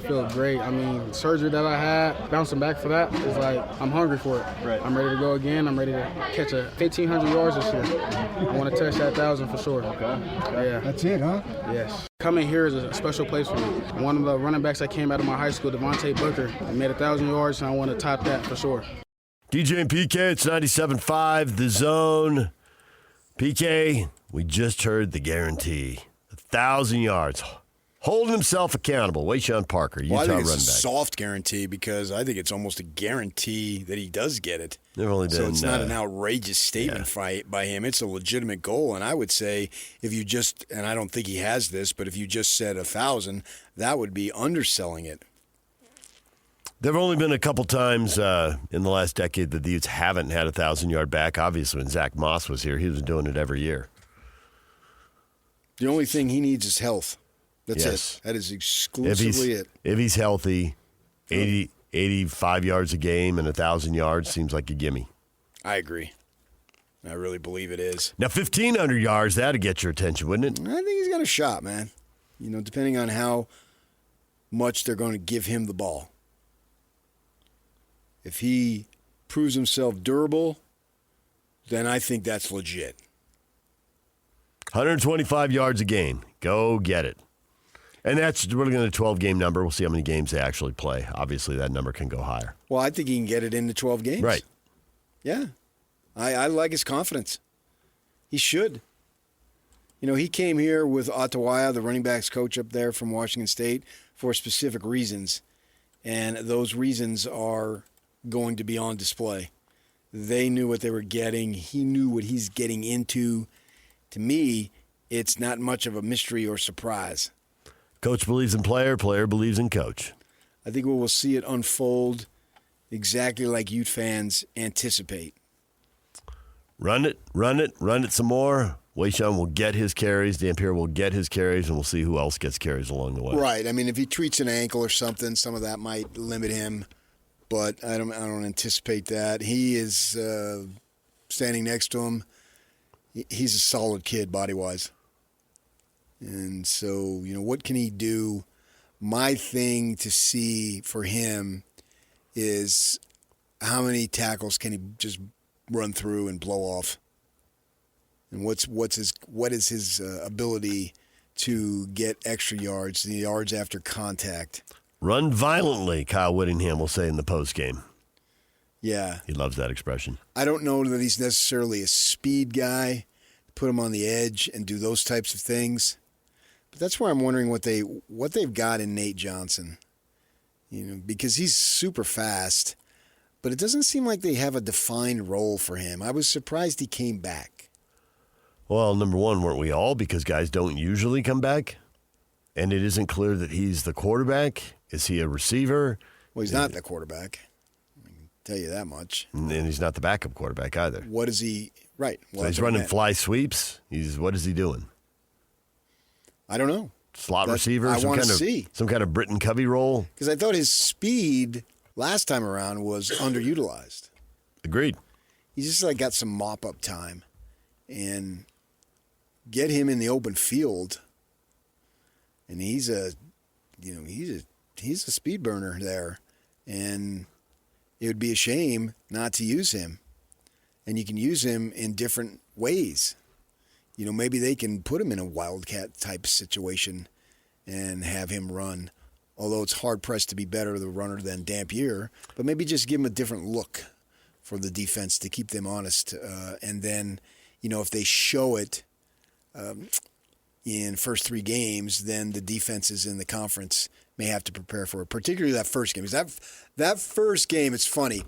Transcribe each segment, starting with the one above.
Feel great. I mean, surgery that I had, bouncing back for that is like, I'm hungry for it. Right. I'm ready to go again. I'm ready to catch 1,500 yards this year. I want to touch that 1,000 for sure. Okay. Yeah. That's it, huh? Yes. Coming here is a special place for me. One of the running backs that came out of my high school, Devontae Booker, made 1,000 yards, and I want to top that for sure. DJ and PK, it's 97.5, The Zone. PK, we just heard the guarantee. 1,000 yards. Holding himself accountable. Wayshawn Parker, Utah running back. I think it's a soft guarantee because I think it's almost a guarantee that he does get it. They've only been, so it's not an outrageous statement by him. It's a legitimate goal. And I would say if you just, and I don't think he has this, but if you just said 1,000, that would be underselling it. There have only been a couple times in the last decade that the Utes haven't had a 1,000-yard back. Obviously, when Zach Moss was here, he was doing it every year. The only thing he needs is health. That's it. That is exclusively it. If he's healthy, 85 yards a game and 1,000 yards seems like a gimme. I agree. I really believe it is. Now, 1,500 yards, that'd get your attention, wouldn't it? I think he's got a shot, man. You know, depending on how much they're going to give him the ball. If he proves himself durable, then I think that's legit. 125 yards a game. Go get it. And we're looking at a 12-game number. We'll see how many games they actually play. Obviously, that number can go higher. Well, I think he can get it into 12 games. Right. Yeah. I like his confidence. He should. You know, he came here with Ottawaya, the running backs coach up there from Washington State, for specific reasons. And those reasons are going to be on display. They knew what they were getting. He knew what he's getting into. To me, it's not much of a mystery or surprise. Coach believes in player, player believes in coach. I think we will see it unfold exactly like Ute fans anticipate. Run it some more. Wayshawn will get his carries. Dampier will get his carries, and we'll see who else gets carries along the way. Right. I mean, if he treats an ankle or something, some of that might limit him, but I don't anticipate that. He is standing next to him. He's a solid kid body-wise. And so, you know, what can he do? My thing to see for him is how many tackles can he just run through and blow off? And what is his ability to get extra yards, the yards after contact? Run violently, Kyle Whittingham will say in the postgame. Yeah. He loves that expression. I don't know that he's necessarily a speed guy, put him on the edge and do those types of things. But that's where I'm wondering what they've got in Nate Johnson. You know, because he's super fast, but it doesn't seem like they have a defined role for him. I was surprised he came back. Well, number one, weren't we all? Because guys don't usually come back. And it isn't clear that he's the quarterback. Is he a receiver? Well, he's not the quarterback. I can tell you that much. And he's not the backup quarterback either. What is he? Right. Well, so he's running fly sweeps. What is he doing? I don't know. Slot receiver? I want to see. Some kind of Britton Covey role? Because I thought his speed last time around was underutilized. Agreed. He's just got some mop-up time. And get him in the open field. And he's a speed burner there. And it would be a shame not to use him. And you can use him in different ways. You know, maybe they can put him in a wildcat type situation and have him run. Although it's hard-pressed to be better the runner than Dampier. But maybe just give him a different look for the defense to keep them honest. And then, you know, if they show it in first 3 games, then the defenses in the conference may have to prepare for it, particularly that first game. Because that first game, it's funny,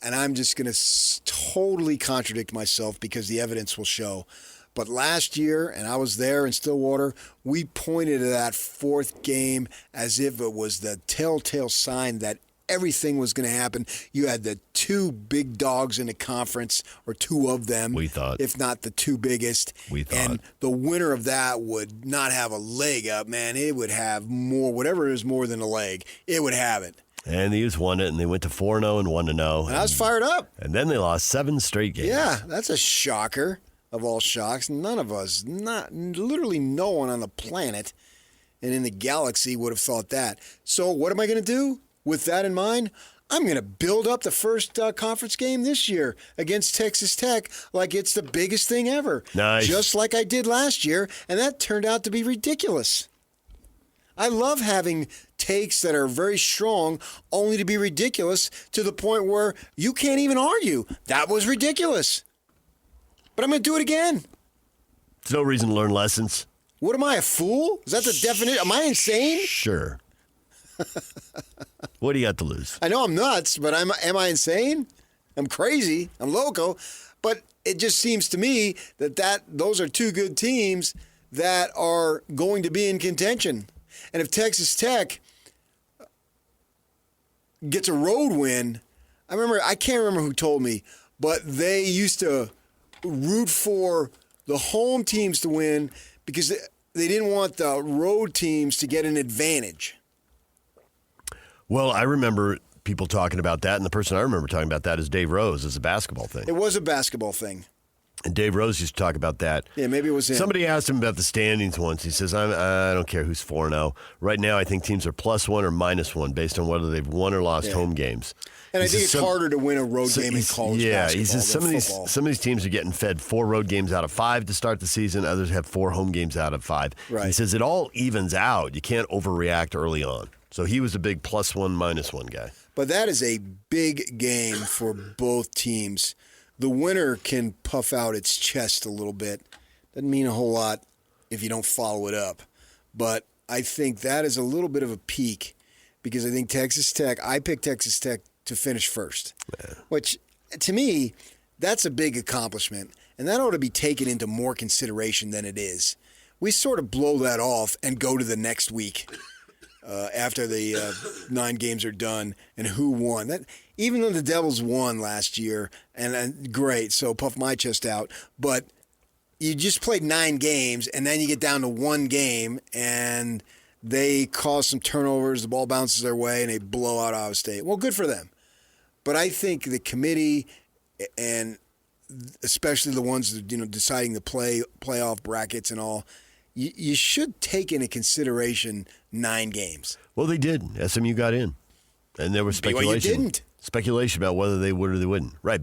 and I'm just going to totally contradict myself because the evidence will show. But last year, and I was there in Stillwater, we pointed to that 4th game as if it was the telltale sign that everything was going to happen. You had the 2 big dogs in the conference, or 2 of them. We thought. If not the 2 biggest. We thought. And the winner of that would not have a leg up, man. It would have more, whatever is more than a leg, it would have it. And the Utes won it, and they went to 4-0 and 1-0. And I was fired up. And then they lost 7 straight games. Yeah, that's a shocker of all shocks. None of us, literally no one on the planet and in the galaxy would have thought that. So what am I going to do with that in mind? I'm going to build up the first conference game this year against Texas Tech like it's the biggest thing ever. Nice. Just like I did last year, and that turned out to be ridiculous. I love having takes that are very strong only to be ridiculous to the point where you can't even argue. That was ridiculous. But I'm going to do it again. There's no reason to learn lessons. What am I, a fool? Is that the definition? Am I insane? Sure. What do you got to lose? I know I'm nuts, but am I insane? I'm crazy. I'm loco. But it just seems to me that those are two good teams that are going to be in contention. And if Texas Tech gets a road win, I can't remember who told me, but they used to root for the home teams to win because they didn't want the road teams to get an advantage. Well, I remember people talking about that, and the person I remember talking about that is Dave Rose as a basketball thing. It was a basketball thing. And Dave Rose used to talk about that. Yeah, maybe it was him. Somebody asked him about the standings once. He says, I don't care who's 4-0. Right now, I think teams are +1 or -1 based on whether they've won or lost home games. And I think it's harder to win a road game in college basketball he says than some of these teams are getting fed 4 road games out of 5 to start the season. Others have 4 home games out of 5. Right. He says it all evens out. You can't overreact early on. So he was a big +1, -1 guy. But that is a big game for both teams. The winner can puff out its chest a little bit. Doesn't mean a whole lot if you don't follow it up. But I think that is a little bit of a peak because I think I picked Texas Tech to finish first, which to me, that's a big accomplishment. And that ought to be taken into more consideration than it is. We sort of blow that off and go to the next week. After the 9 games are done and who won. That even though the Devils won last year, and great, so puff my chest out, but you just played 9 games, and then you get down to 1 game, and they cause some turnovers, the ball bounces their way, and they blow out Iowa State. Well, good for them. But I think the committee, and especially the ones that, deciding the playoff brackets and all, you should take into consideration 9 games. Well, they did. SMU got in. And there was speculation. BYU didn't. Speculation about whether they would or they wouldn't. Right.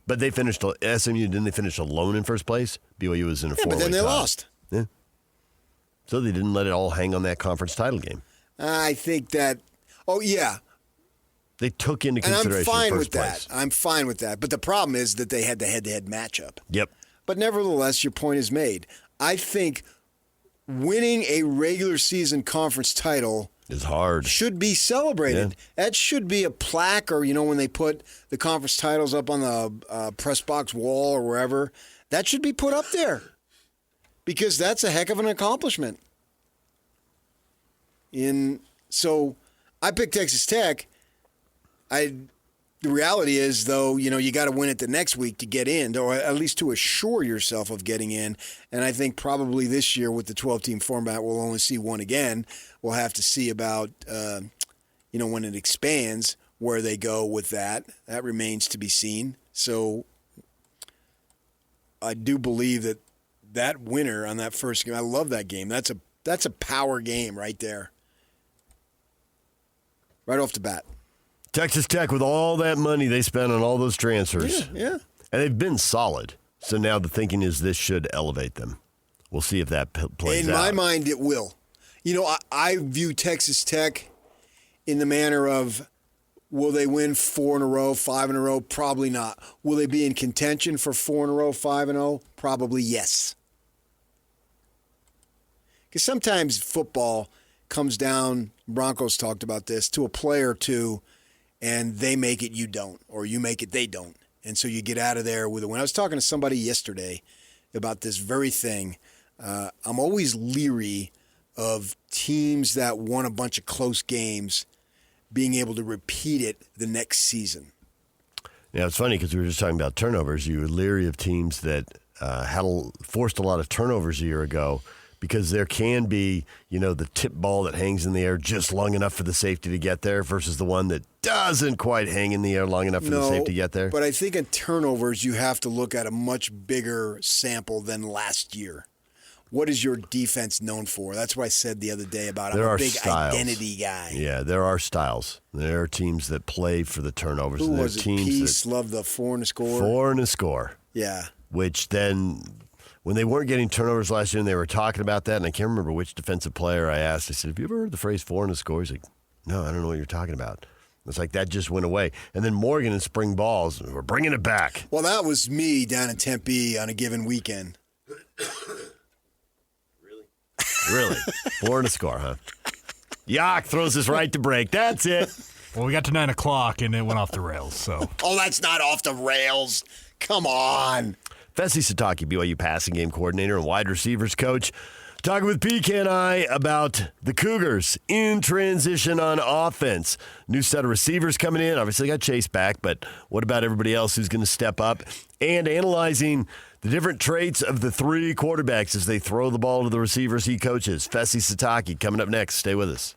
But they finished, SMU, didn't they finish alone in first place? BYU was in a 4-way but then they tie. lost. Yeah. So they didn't let it all hang on that conference title game. I think that, They took into consideration and I'm fine first with place. that. I'm fine with that. But the problem is that they had the head-to-head matchup. Yep. But nevertheless, your point is made. I think winning a regular season conference title is hard. Should be celebrated. Yeah. That should be a plaque, or when they put the conference titles up on the press box wall or wherever, that should be put up there because that's a heck of an accomplishment. So I picked Texas Tech. The reality is, though, you got to win it the next week to get in, or at least to assure yourself of getting in. And I think probably this year with the 12-team format, we'll only see one again. We'll have to see about, when it expands, where they go with that. That remains to be seen. So I do believe that winner on that first game, I love that game. That's a power game right there. Right off the bat. Texas Tech, with all that money they spent on all those transfers. Yeah. And they've been solid. So now the thinking is this should elevate them. We'll see if that plays out. In my mind, it will. I view Texas Tech in the manner of, will they win 4 in a row, 5 in a row? Probably not. Will they be in contention for 4 in a row, 5-0? Probably yes. Because sometimes football comes down, Broncos talked about this, to a play or two, and they make it, you don't, or you make it, they don't. And so you get out of there with a win. I was talking to somebody yesterday about this very thing. I'm always leery of teams that won a bunch of close games being able to repeat it the next season. Yeah, it's funny because we were just talking about turnovers. You were leery of teams that forced a lot of turnovers a year ago because there can be, the tip ball that hangs in the air just long enough for the safety to get there versus the one that doesn't quite hang in the air long enough for the safety to get there. But I think in turnovers, you have to look at a much bigger sample than last year. what is your defense known for? That's what I said the other day about I'm There a are big styles. identity guy. Yeah, there are styles. There are teams that play for the turnovers. Who and there was are it? teams Peace that loved the 4 and a score. 4 and a score. Yeah. Which then, when they weren't getting turnovers last year and they were talking about that, and I can't remember which defensive player I asked, I said, have you ever heard the phrase 4 and a score? He's like, no, I don't know what you're talking about. It's like that just went away. And then Morgan and spring balls, we're bringing it back. Well, that was me down in Tempe on a given weekend. Really? 4 and a score, huh? Yak throws us right to break. That's it. Well, we got to 9 o'clock, and it went off the rails, so. Oh, that's not off the rails. Come on. Fessy Sataki, BYU passing game coordinator and wide receivers coach, talking with PK and I about the Cougars in transition on offense. New set of receivers coming in. Obviously got Chase back, but what about everybody else who's going to step up? And analyzing the different traits of the 3 quarterbacks as they throw the ball to the receivers he coaches. Fessy Sataki coming up next. Stay with us.